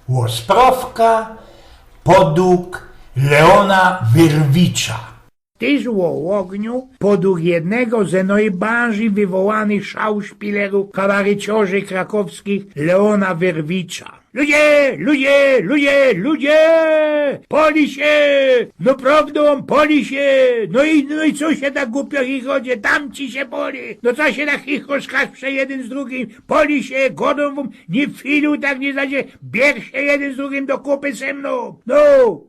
Łosprawka podług Leona Wyrwicza. Tyż o ogniu podług jednego ze najbardziej wywołanych szauszpilerów, kabareciorzy krakowskich Leona Wyrwicza. Ludzie, ludzie, ludzie, ludzie! Pali się! No prawdą, pali się! No i co się tak głupio chichodzie? Tam ci się pali! No co się tak chichoszkasz prze jeden z drugim? Pali się, godą wam, nie filu tak nie zadzie, bieg się jeden z drugim do kupy ze mną! No,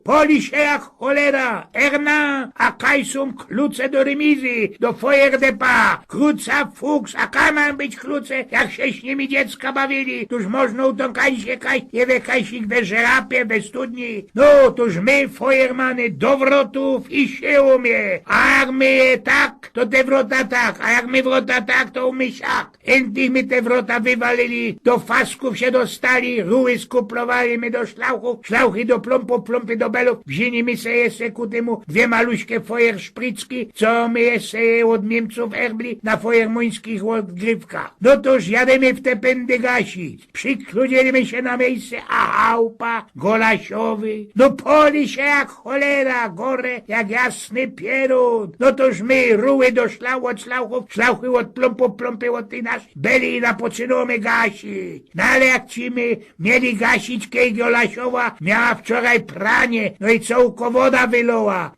pali się jak cholera! Erna, a kaj są kluce do remizy, do foyer de pas! Kruca, fuks, a kaj mają być kluce, jak się z nimi dziecka bawili? Tuż można utąkać się kaj, je kajsik we żerapie, we studni. No, toż my, fojermany, do wrotów i się umie. A jak my tak, to te wrota tak, a jak my wrota tak, to umy siak. Endlich my te wrota wywalili, do fasków się dostali, ruły skuplowali my do szlauchów, szlauchy do plompów, plompy do belów. Wzięli my se jeszcze ku temu dwie maluśkie fojer szpricki, co my jeszcze od Niemców erbli na fojermuńskich odgrywkach. No toż jademy w te pędy gasić. Przykludzieliśmy się na miejsce, a chałupa, Golasiowy, no poli się jak cholera, gore jak jasny pierun. No toż my ruły do od szlauchów, szlauchy od plompów, plompy od tej naszej beli i napoczynamy gasić. No ale jak ci my mieli gasić, kej Golasiowa miała wczoraj pranie, no i cołko woda wyloła.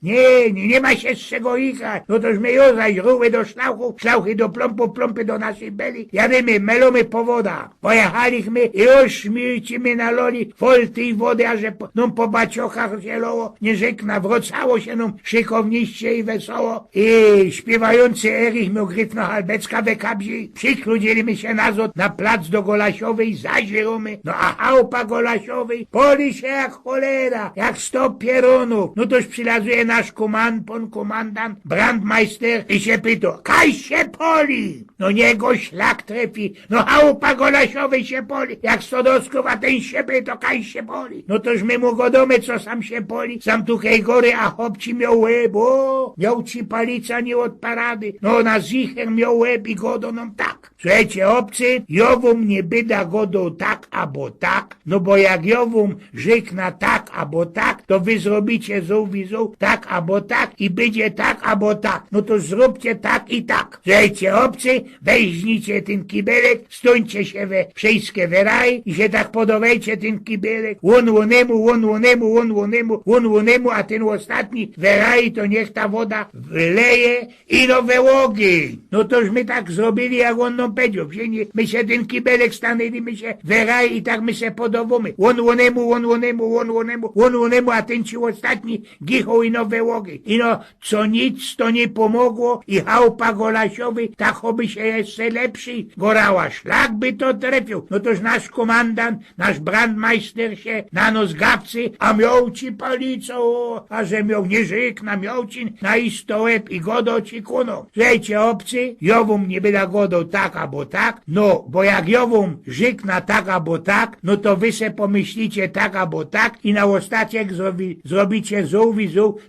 Nie ma się z czego jechać. No toż my jozaj ruły do szlauchów, szlauchy do plompów, plompy do naszej beli, jademy, melamy po woda. Pojechaliśmy i już my na loli folty i wody, a że po baciochach zieloło, nie rzekna, wracało się nam szykowniście i wesoło. I śpiewający Erich miał gryfno halbecka we kabzi. Przykludziliśmy się nazad na plac do Golasiowej, zazieromy, no a chałupa Golasiowej poli się jak cholera, jak 100 pierunów. No toż przylazuje nasz pan komandant, brandmeister i się pyta, kaj się poli? No niego szlak trefi, no chałupa Golasiowej się poli, jak Stodowsków, a ten się to kaj się poli. No toż my mu godomy, co sam się poli, sam tu hej gory, a chłopci miał łeb, miał ci palica nie od parady, no na zicher miał łeb i godo nam tak. Słuchajcie, obcy, jowum nie byda godą tak albo tak, no bo jak jowum żykna tak albo tak, to wy zrobicie zół tak albo tak i będzie tak albo tak, no to zróbcie tak i tak. Słuchajcie, obcy, weźnijcie ten kibelek, stońcie się we wszystkie weraj i się tak podawajcie ten kibelek, łonemu, a ten ostatni weraj, to niech ta woda wleje i no we ogień. No toż my tak zrobili, jak on nam powiedział. My się ten kibelek stanęli, my się weraj i tak my się podawamy. Łonemu, a ten ci ostatni gichał i no we ogień. I no, co nic to nie pomogło i chałupa Golasiowy, tak choby się jeszcze lepszy gorała. Szlak by to trafił. No toż nasz komandant, nasz brandmeister się na nos gawcy, a miał ci palico, a że miał nie żykna, miał ci na isto łeb i godo ci kuno. Słuchajcie, obcy, jowum nie byda godą tak albo tak, no, bo jak jowum żykna tak albo tak, no to wy se pomyślicie tak albo tak i na ostatek zrobicie zół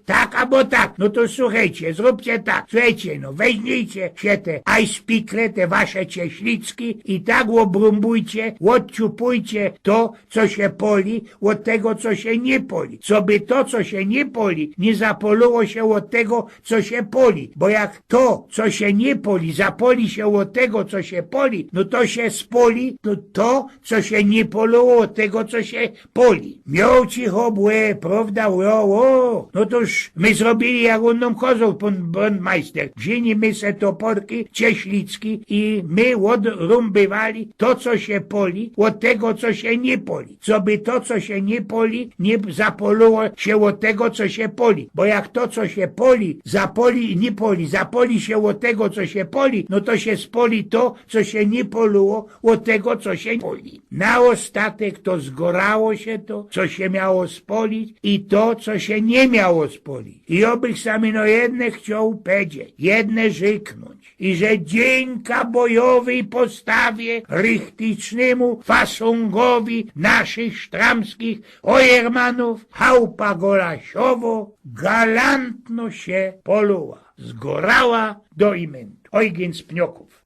tak albo tak. No to słuchajcie, zróbcie tak. Słuchajcie, no, weźmijcie się te ajspikle, te wasze cieślicki i tak obrumbujcie, odciupujcie to, co się poli, od tego, co się nie poli. Co by to, co się nie poli, nie zapoluło się od tego, co się poli. Bo jak to, co się nie poli, zapoli się od tego, co się poli, no to się spoli, to, co się nie poluło od tego, co się poli. Miał ci hobłe, prawda? No toż my zrobili, jak on nam kozał, pan brandmeister. Wzięli my se toporki, cieślicki i my odrumbywali to, co się poli, od tego, co się nie poli. Co by to, co się nie poli, nie zapoluło się od tego, co się poli. Bo jak to, co się poli, zapoli i nie poli, zapoli się od tego, co się poli, no to się spoli to, co się nie poluło od tego, co się poli. Na ostatek to zgorało się to, co się miało spolić i to, co się nie miało spolić. I obych sami no jedne chciał powiedzieć, jedne żyknąć. I że dzięka bojowej postawie rychtycznemu fasungowi naszych sztramskich ojermanów chałupa Golasiowo galantno się poluła. Zgorała do imentu. Ojgień z Pnioków.